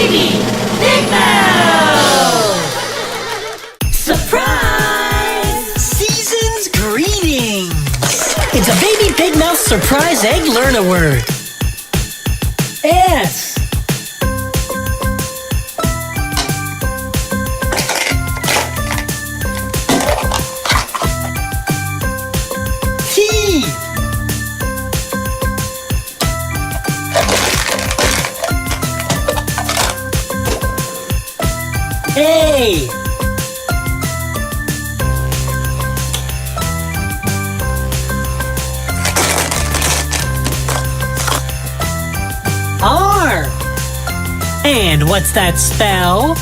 Baby Big Mouth! Surprise! Season's greetings! It's a Baby Big Mouth surprise egg learn-a-word. S. T. A. R. And what's that spell?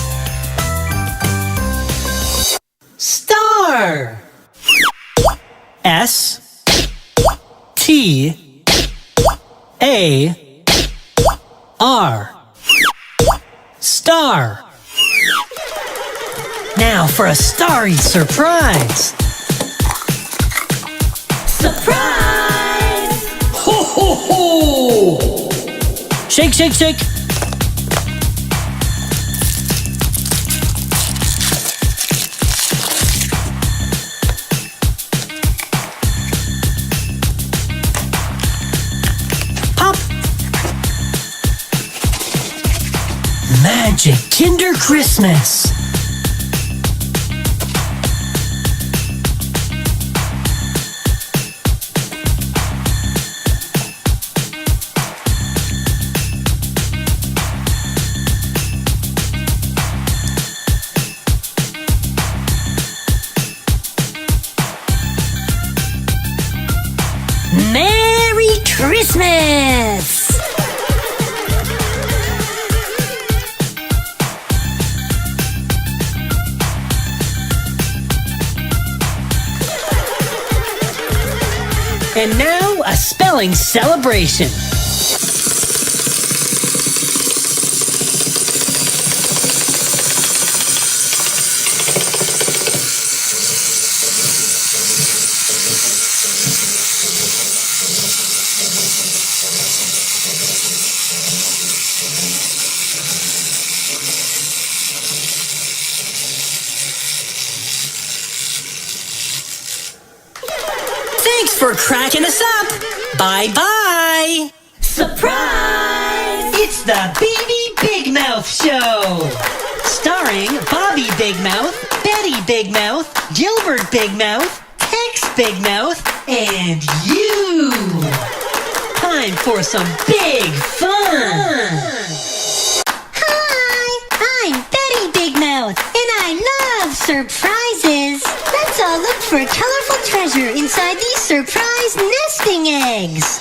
Star. S. T. A. R. Star. Now for a starry surprise. Surprise! Ho, ho, ho! Shake, shake, shake. Pop. Magic Kinder Christmas. Merry Christmas! And now a spelling celebration. Thanks for cracking us up. Bye-bye. Surprise! It's the Baby Big Mouth Show. Starring Bobby Big Mouth, Betty Big Mouth, Gilbert Big Mouth, Tex Big Mouth, and you. Time for some big fun. Hi, I'm Betty Big Mouth, and I love surprises. Let's all look for a colorful treasure inside these surprise nesting eggs.